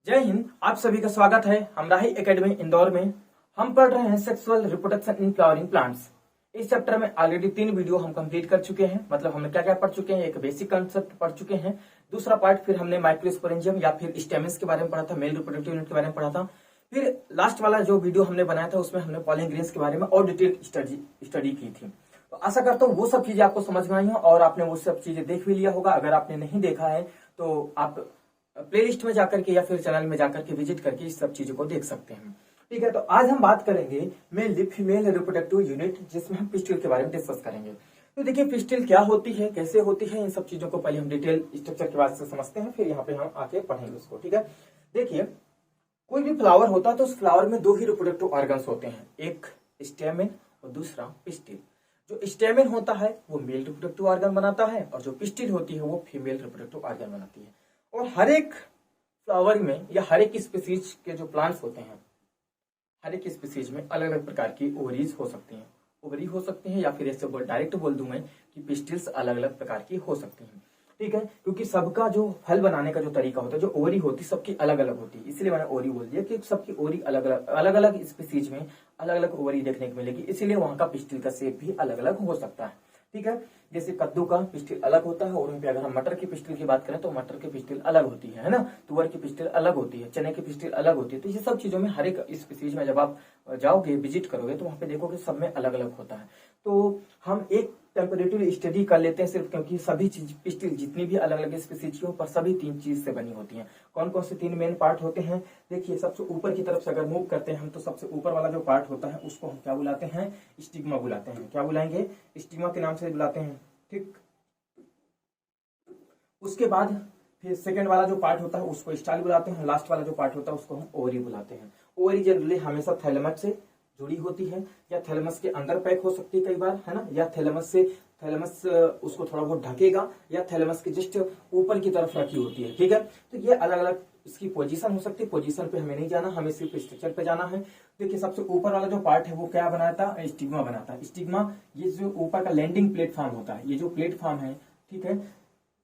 जय हिंद। आप सभी का स्वागत है हमराही एकेडमी इंदौर में। हम पढ़ रहे हैं sexual reproduction in flowering plants. इस चैप्टर में ऑलरेडी 3 वीडियो हम कंप्लीट कर चुके हैं। मतलब हमने क्या क्या पढ़ चुके हैं, एक बेसिक कंसेप्ट पढ़ चुके हैं, दूसरा पार्ट फिर हमने माइक्रोस्पोरेंजियम या फिर स्टेमन्स के बारे में पढ़ा था, मेल रिप्रोडक्टिव यूनिट के बारे में पढ़ा था। फिर लास्ट वाला जो वीडियो हमने बनाया था उसमें हमने पॉलन ग्रेन्स के बारे में और डिटेल स्टडी की थी। तो आशा करता हूँ वो सब चीजें आपको समझ में आई हो और आपने वो सब चीजें देख भी लिया होगा। अगर आपने नहीं देखा है तो आप प्लेलिस्ट में जाकर के या फिर चैनल में जाकर के विजिट करके इस सब चीजों को देख सकते हैं। ठीक है, तो आज हम बात करेंगे मेल फीमेल रिप्रोडक्टिव यूनिट, जिसमें हम पिस्टिल के बारे में डिस्कस करेंगे। तो देखिए पिस्टिल क्या होती है, कैसे होती है, इन सब चीजों को पहले हम डिटेल स्ट्रक्चर के बाद से समझते हैं, फिर यहाँ पे हम आके पढ़ेंगे उसको। ठीक है, देखिए कोई भी फ्लावर होता है तो उस फ्लावर में 2 ही रिप्रोडक्टिव ऑर्गन्स होते हैं, एक स्टेमेन और दूसरा पिस्टिल। जो स्टेमेन होता है वो मेल रिप्रोडक्टिव ऑर्गन बनाता है और जो पिस्टिल होती है वो फीमेल रिप्रोडक्टिव ऑर्गन बनाती है। और हर एक फ्लावर में या हर एक स्पीसीज के जो प्लांट्स होते हैं, हर एक स्पीसीज में अलग अलग प्रकार की ओवरीज हो सकती हैं, ओवरी हो सकती हैं, या फिर ऐसे डायरेक्ट बोल दूं मैं कि पिस्टिल्स अलग अलग प्रकार की हो सकती हैं। ठीक है, क्योंकि सबका जो फल बनाने का जो तरीका होता है, जो ओवरी होती है सबकी अलग अलग होती है, इसलिए मैंने ओवरी बोल दिया कि सबकी ओवरी अलग अलग स्पीसीज में अलग अलग ओवरी देखने को मिलेगी, इसीलिए वहां का पिस्टिल का शेप भी अलग अलग हो सकता है। ठीक है, जैसे कद्दू का पिस्टिल अलग होता है, और वहीं पे अगर हम मटर की पिस्टिल की बात करें तो मटर की पिस्टिल अलग होती है ना, तुअर की पिस्टिल अलग होती है, चने की पिस्टिल अलग होती है। तो ये सब चीजों में हर एक स्पीसीज में जब आप जाओगे, विजिट करोगे, तो वहां पे देखोगे सब में अलग अलग होता है। तो हम एक कंपैरेटिव स्टडी कर लेते हैं सिर्फ, क्योंकि सभी चीज पिस्टिल जितनी भी अलग अलग स्पीसीज की पर सभी 3 चीज से बनी होती हैं। कौन कौन से 3 मेन पार्ट होते हैं, देखिए सबसे ऊपर की तरफ से अगर मूव करते हैं हम, तो सबसे ऊपर वाला जो पार्ट होता है उसको हम क्या बुलाते हैं, स्टिग्मा बुलाते हैं। क्या बुलाएंगे, स्टिग्मा के नाम से बुलाते हैं। ठीक, उसके बाद फिर सेकंड वाला जो पार्ट होता है उसको स्टाइल बुलाते हैं, लास्ट वाला जो पार्ट होता है उसको हम ओवरी बुलाते हैं। ओवरी जनरली हमेशा थैलेमस से जुड़ी होती है, या थैलेमस के अंदर पैक हो सकती है कई बार, है ना, या थैलेमस उसको थोड़ा बहुत ढकेगा, या थैलेमस के जस्ट ऊपर की तरफ रखी होती है। ठीक है, तो ये अलग अलग इसकी पोजीशन हो सकती है। पोजीशन पे हमें नहीं जाना, हमें सिर्फ स्ट्रक्चर पे जाना है। देखिए सबसे ऊपर वाला जो पार्ट है वो क्या बनाता है, स्टिग्मा बनाता है। स्टिग्मा ये जो ऊपर का लैंडिंग प्लेटफॉर्म होता है, ये जो प्लेटफॉर्म है, ठीक है,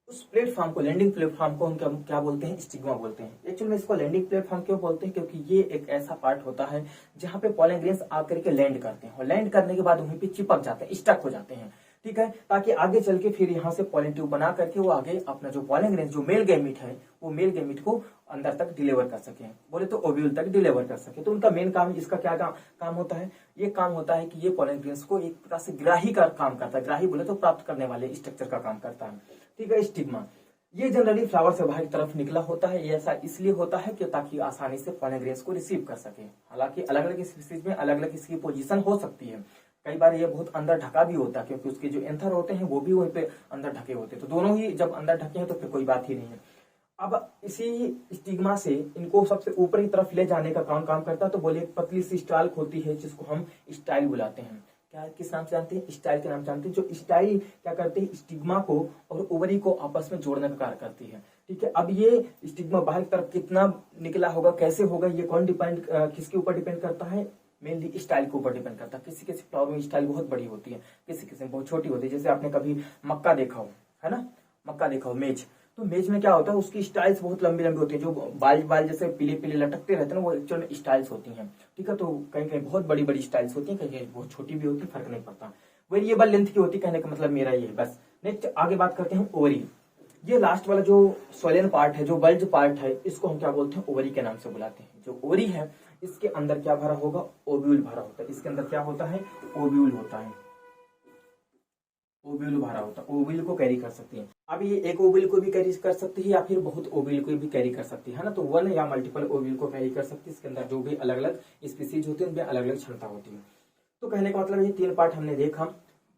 उस प्लेटफॉर्म को, लैंडिंग प्लेटफॉर्म को हम क्या बोलते हैं, स्टिग्मा बोलते हैं। एक्चुअली में इसको लैंडिंग प्लेटफॉर्म क्यों बोलते हैं, क्योंकि ये एक ऐसा पार्ट होता है जहां पे पॉलन ग्रेन्स आकर के लैंड करते हैं, और लैंड करने के बाद वहीं पे चिपक जाते हैं, स्टक हो जाते हैं। ठीक है, ताकि आगे चल के फिर यहाँ से पॉलन ट्यूब बना करके वो आगे अपना जो पॉलन ग्रेन्स, जो मेल गैमीट है, वो मेल गैमीट को अंदर तक डिलीवर कर सके, बोले तो ओव्यूल तक डिलीवर कर सके। तो उनका मेन काम, इसका क्या काम होता है, ये काम होता है कि ये पॉलन ग्रेन्स को एक प्रकार से ग्राही का काम करता है। ग्राही बोले तो प्राप्त करने वाले स्ट्रक्चर का काम करता है। ठीक है, स्टिग्मा ये जनरली फ्लावर से बाहर की तरफ निकला होता है। ये ऐसा इसलिए होता है कि ताकि आसानी से पॉलन ग्रेन्स को रिसीव कर सके। हालांकि अलग अलग स्पीसीज में अलग अलग इसकी पोजीशन हो सकती है, कई बार ये बहुत अंदर ढका भी होता है, क्योंकि उसके जो एंथर होते हैं वो भी वहीं पे अंदर ढके होते हैं। तो दोनों ही जब अंदर ढके हैं तो फिर कोई बात ही नहीं है। अब इसी स्टिग्मा से इनको सबसे ऊपर की तरफ ले जाने का काम करता है। तो बोले एक पतली सी स्टाइल होती है जिसको हम स्टाइल बुलाते हैं। क्या किस नाम से जानते हैं, स्टाइल के नाम से जानते हैं। जो स्टाइल क्या करते हैं, स्टिग्मा को और ओवरी को आपस में जोड़ने का कार्य करती है। ठीक है, अब ये स्टिग्मा बाहर की तरफ कितना निकला होगा, कैसे होगा, ये कौन किसके ऊपर डिपेंड करता है, मेनली स्टाइल के ऊपर डिपेंड करता है। किसी किसी फ्लावर में स्टाइल बहुत बड़ी होती है, किसी किसी में बहुत छोटी होती है। जैसे आपने कभी मक्का देखा हो, है ना, मक्का देखा हो, मेज, तो मेज में क्या होता है, उसकी स्टाइल्स बहुत लंबी लंबी होती है, जो बाल जैसे पीले पीले लटकते रहते हैं ना, वो एक्चुअल में स्टाइल्स होती हैं। ठीक है, तो कहीं कहीं बहुत बड़ी बड़ी स्टाइल्स होती हैं, कहीं कहीं बहुत छोटी भी होती है, फर्क नहीं पड़ता। वेरिएबल लेंथ की होती है, कहने का मतलब मेरा ये है। बस नेक्स्ट आगे बात करते हैं ओवरी। ये लास्ट वाला जो सोलन पार्ट है, जो बल्ज पार्ट है, इसको हम क्या बोलते हैं, ओवरी के नाम से बुलाते हैं। जो ओवरी है इसके अंदर क्या भरा होगा, ओव्यूल भरा होता है। इसके अंदर क्या होता है, ओव्यूल होता है, ओव्यूल भरा होता है। ओव्यूल को कैरी कर सकती है। अब ये एक ओव्यूल को भी कैरी कर सकती है या फिर बहुत ओव्यूल को भी कैरी कर सकती है ना, तो 1 या मल्टीपल ओव्यूल को कैरी कर सकती है। इसके अंदर जो भी अलग अलग स्पीसीज होती है उनमें अलग अलग क्षमता होती है। तो कहने का मतलब ये 3 पार्ट हमने देखा।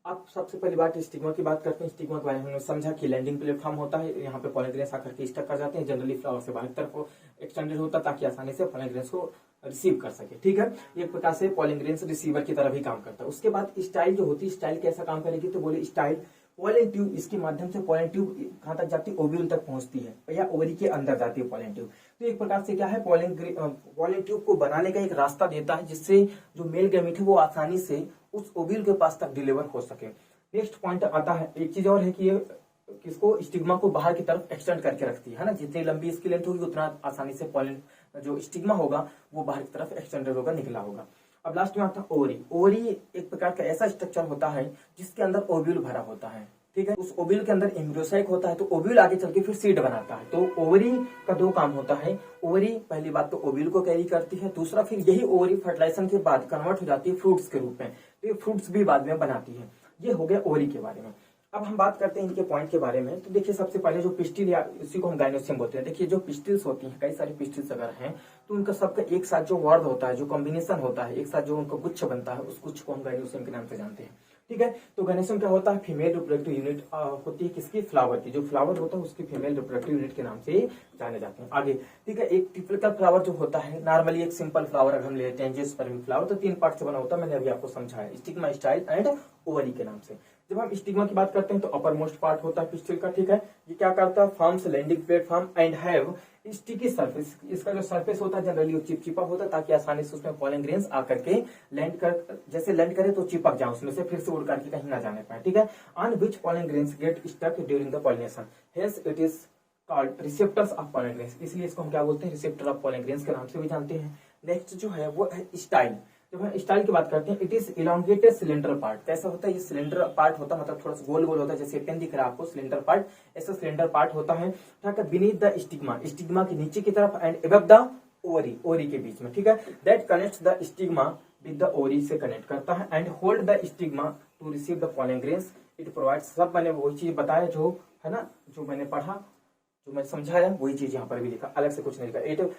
अब सबसे पहली बात स्टिग्मा की बात करते हैं। स्टिग्मा के बारे में हमने समझा कि लैंडिंग प्लेटफॉर्म होता है, यहाँ पे पॉलन ग्रेन्स आकर के स्टक कर जाते हैं। जनरली फ्लावर से बाहर की तरफ एक्सटेंडेड होता है ताकि आसानी से पॉलन ग्रेन्स को रिसीव कर सके। ठीक है, एक प्रकार से पॉलन ग्रेन्स रिसीवर की तरह भी काम करता है। उसके बाद स्टाइल जो होती है, स्टाइल कैसा काम करेगी, तो बोले स्टाइल पॉलन ट्यूब, इसके माध्यम से पॉलन ट्यूब कहाँ तक जाती है, ओव्यूल तक पहुंचती है या ओवरी के अंदर जाती है पॉलन ट्यूब। तो एक प्रकार से क्या है, पॉलन ट्यूब को बनाने का एक रास्ता देता है, जिससे जो मेल गैमीट है वो आसानी से उस ओव्यूल के पास तक डिलीवर हो सके। नेक्स्ट पॉइंट आता है, एक चीज और है कि ये किसको, स्टिग्मा को बाहर की तरफ एक्सटेंड करके रखती है ना। जितनी लंबी इसकी लेंथ होगी उतना आसानी से पॉलन जो स्टिग्मा होगा वो बाहर की तरफ एक्सटेंडेड होगा, निकला होगा। अब लास्ट में आता है ओवरी। ओवरी एक प्रकार का ऐसा स्ट्रक्चर होता है जिसके अंदर ओव्यूल भरा होता है, ठीक है। उस ओव्यूल के अंदर एम्ब्रियोसाइक होता है, तो ओव्यूल आगे चल के फिर सीड बनाता है। तो ओवरी का दो काम होता है। ओवरी पहली बात तो ओव्यूल को कैरी करती है, दूसरा फिर यही ओवरी फर्टिलाइजेशन के बाद कन्वर्ट हो जाती है फ्रूट्स के रूप में, तो ये फ्रूट्स भी बाद में बनाती है। ये हो गया ओवरी के बारे में। अब हम बात करते हैं इनके पॉइंट के बारे में। तो देखिए सबसे पहले जो पिस्टिल या इसी को हम गाइनोसियम बोलते हैं। देखिए जो पिस्टिल्स होती हैं, कई सारी पिस्टिल्स अगर हैं तो उनका सबका एक साथ जो वर्ड होता है, जो कॉम्बिनेशन होता है, एक साथ जो उनका गुच्छ बनता है, उस गुच्छ को हम गाइनोसियम के नाम से जानते हैं, ठीक है। तो गाइनोसियम क्या होता है, फीमेल रिप्रोडक्टिव यूनिट होती है किसकी, फ्लावर की। जो फ्लावर होता है उसकी फीमेल रिप्रोडक्टिव यूनिट के नाम से जाने जाते हैं। आगे ठीक है, एक टिपिकल फ्लावर जो होता है, नॉर्मली एक सिंपल फ्लावर अगर हम लेते हैं जियोस्पर्मिक फ्लावर, तो 3 पार्ट से बना होता है, मैंने अभी आपको समझाया, स्टिग्मा, स्टाइल एंड ओवरी के नाम से। जब हम स्टिग्मा की बात करते हैं तो अपर मोस्ट पार्ट होता है पिस्टिल का, ठीक है। ये क्या करता है, forms landing platform and have sticky surface. इसका जो सरफेस होता है जनरली चिपचिपा होता है, ताकि आसानी से उसमें पॉलन ग्रेन्स आकर के लैंड कर, जैसे लैंड करे तो चिपक जाए उसमें से, फिर से उड़ करके कहीं ना जाने पाए, ठीक है। On which pollen grains get stuck during the pollination, hence it is called receptors of pollen grains. इसलिए इसको हम क्या बोलते हैं, रिसेप्टर ऑफ पॉलन ग्रेन्स के नाम से भी जानते हैं। नेक्स्ट जो है वो है स्टाइल। जब हम स्टाइल की बात करते हैं, it is elongated cylinder part. कैसा होता है, ये सिलेंडर पार्ट होता है, मतलब थोड़ा सा गोल गोल होता है, जैसे पेन दिख रहा है आपको, सिलेंडर पार्ट, ऐसा सिलेंडर पार्ट होता है, बीनीथ द स्टिग्मा, स्टिग्मा के नीचे की तरफ, and above the ovary, ovary के बीच में, ठीक है। That connects the stigma with the ovary से कनेक्ट करता है, and hold the stigma to receive the pollen grains. It provides, सब मैंने वही चीज बताया जो है ना, जो मैंने पढ़ा, जो मैंने समझाया, वही चीज यहाँ पर भी लिखा, अलग से कुछ नहीं लिखा।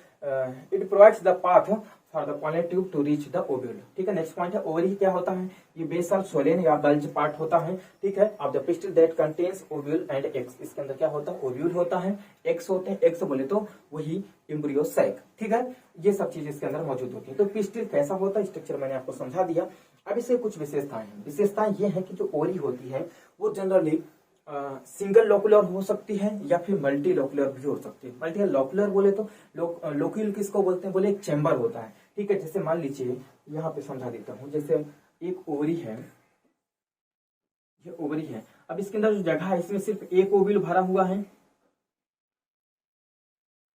It provides the path for the pollen tube to reach the ovule, ठीक है। नेक्स्ट पॉइंट है ओवरी क्या होता है, ये बेसल सोलेन या बल्ज पार्ट होता है, ठीक है, of the pistil that contains ovule and eggs. इसके अंदर क्या होता है, ओव्यूल होता है, एग्स होते हैं, एग्स बोले तो वही एम्ब्रियो सैक, ठीक है। ये सब चीज इसके अंदर मौजूद होती है। तो पिस्टिल कैसा होता है, स्ट्रक्चर मैंने आपको समझा दिया। अब इससे कुछ विशेषताएं हैं। विशेषताएं ये है कि जो ओवरी होती है वो जनरली सिंगल लोकुलर हो सकती है या फिर मल्टी लोकुलर भी हो सकती है। मल्टी लोकुलर बोले तो लोक्यूल किसको बोलते हैं, बोले एक चैम्बर होता है, ठीक है। जैसे मान लीजिए यहाँ पे समझा देता हूँ, जैसे एक ओवरी है, ये ओवरी है। अब इसके अंदर जो जगह है इसमें सिर्फ एक ओव्यूल भरा हुआ है,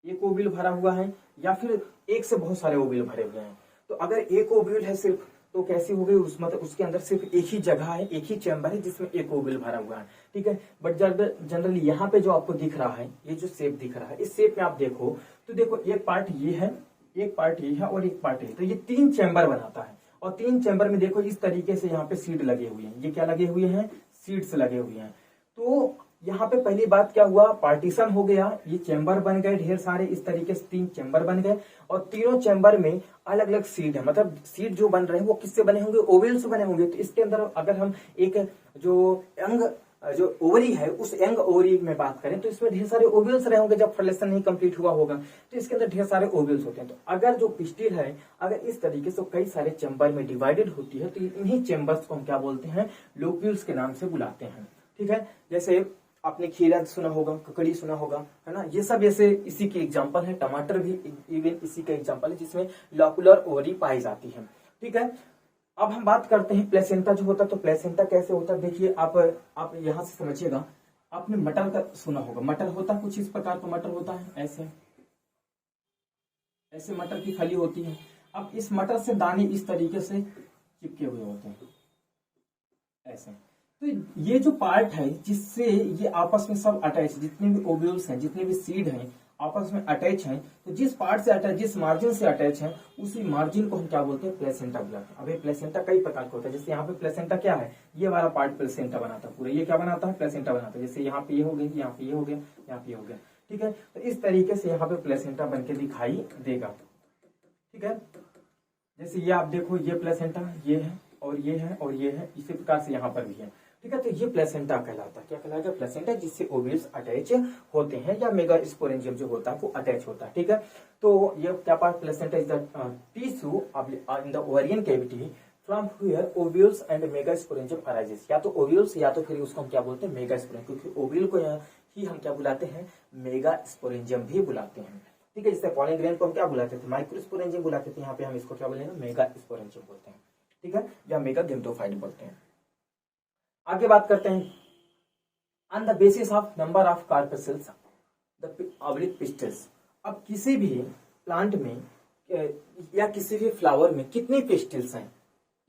एक ओव्यूल भरा हुआ है, या फिर एक से बहुत सारे ओव्यूल भरे हुए हैं। तो अगर एक ओव्यूल है सिर्फ, तो कैसी हो गई, उस मतलब उसके अंदर सिर्फ एक ही जगह है, एक ही चैम्बर है जिसमें एक ओव्यूल भरा हुआ है, ठीक है। बट जनरली यहाँ पे जो आपको दिख रहा है, ये जो शेप दिख रहा है, इस शेप में आप देखो तो देखो एक पार्ट ये है, एक पार्ट ये है और एक पार्ट ये, तो ये 3 चैम्बर बनाता है। और 3 चैम्बर में देखो इस तरीके से यहाँ पे सीड लगे हुए हैं। ये क्या लगे हुए हैं, सीड्स लगे हुए हैं। तो यहाँ पे पहली बात क्या हुआ, पार्टीशन हो गया, ये चैम्बर बन गए ढेर सारे, इस तरीके से 3 चैम्बर बन गए, और तीनों चैम्बर में अलग अलग सीड है। मतलब सीड जो बन रहे हैं वो किससे बने होंगे, ओवल से बने होंगे। तो इसके अंदर अगर हम एक जो यंग जो ओवरी है उस यंग ओवरी में बात करें तो इसमें ढेर सारे ओव्यूल्स रहे होंगे, जब फर्टिलाइजेशन नहीं कंप्लीट हुआ होगा तो इसके अंदर ढेर सारे ओव्यूल्स होते हैं। तो अगर जो पिस्टिल है अगर इस तरीके से कई सारे चैम्बर में डिवाइडेड होती है, तो इन्हीं चैम्बर्स को हम क्या बोलते हैं, लोक्यूल्स के नाम से बुलाते हैं, ठीक है। जैसे आपने खीरा सुना होगा, ककड़ी सुना होगा, है ना, ये सब ऐसे इसी के एग्जाम्पल है। टमाटर भी इवन इसी का एग्जाम्पल है जिसमें लॉकुलर ओवरी पाई जाती है, ठीक है। अब हम बात करते हैं प्लेसेंटा जो होता है। तो प्लेसेंटा कैसे होता है, देखिए आप यहां से समझिएगा। आपने मटर का सुना होगा, मटर होता है कुछ इस प्रकार का, मटर होता है ऐसे ऐसे मटर की फली होती है। अब इस मटर से दाने इस तरीके से चिपके हुए होते हैं ऐसे। तो ये जो पार्ट है जिससे ये आपस में सब अटैच, जितने भी ओव्यूल्स हैं, जितने भी सीड हैं आपस में अटैच हैं, तो जिस पार्ट से अटैच, जिस मार्जिन से अटैच है, उसी मार्जिन को हम क्या बोलते हैं, प्लेसेंटा बुलाते हैं। अब ये प्लेसेंटा कई प्रकार का होता है। जैसे यहाँ पे प्लेसेंटा क्या है, ये वाला पार्ट प्लेसेंटा बनाता है पूरा, ये क्या बनाता है, प्लेसेंटा बनाता है। जैसे यहाँ पे ये हो गया, यहाँ पे ये हो गया, यहाँ पे ये हो गया, ठीक है। तो इस तरीके से यहाँ पे प्लेसेंटा बन के दिखाई देगा, ठीक है। जैसे ये आप देखो, ये प्लेसेंटा, ये है और ये है और ये है, इसी प्रकार से यहाँ पर भी है, ठीक है। तो ये प्लेसेंटा कहलाता है, क्या कहलाएगा, प्लेसेंटा, जिससे ओव्यूल्स अटैच होते हैं या मेगास्पोरेंजियम जो होता है वो अटैच होता है, ठीक है। तो ये क्या part, placenta is the tissue in the ovarian cavity from where ovules and megasporangium arises. या तो ओव्यूल्स या तो फिर उसको हम क्या बोलते हैं, मेगास्पोरेंजियम, क्योंकि ओव्यूल को ही हम क्या बुलाते हैं, मेगास्पोरेंजियम भी बुलाते हैं, ठीक है। जैसे पॉलन ग्रेन को हम क्या बुलाते थे, माइक्रोस्पोरेंजियम बुलाते थे, यहाँ पे हम इसको क्या बोलेंगे, मेगास्पोरेंजियम बोलते हैं, ठीक है, या मेगा गेम्टोफाइट बोलते हैं। आगे बात करते हैं, on the basis of number of carpels the oblique pistols. अब किसी भी प्लांट में या किसी भी फ्लावर में कितनी पिस्टल्स हैं,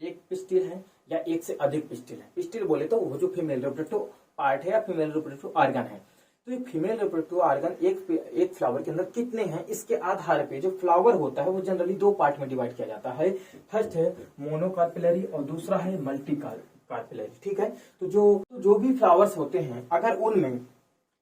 एक पिस्टिल है या एक से अधिक पिस्टिल है। पिस्टिल बोले तो वो जो फीमेल रिप्रोडक्टिव पार्ट है या फीमेल रिप्रोडक्टिव ऑर्गन है। तो ये फीमेल रिप्रोडक्टिव ऑर्गन एक फ्लावर के अंदर कितने हैं, इसके आधार पे जो फ्लावर होता है वो जनरली दो पार्ट में डिवाइड किया जाता है। फर्स्ट है मोनोकार्पेलरी और दूसरा है मल्टी कार्पेलरी। ठीक है, तो जो भी फ्लावर्स होते हैं अगर उनमें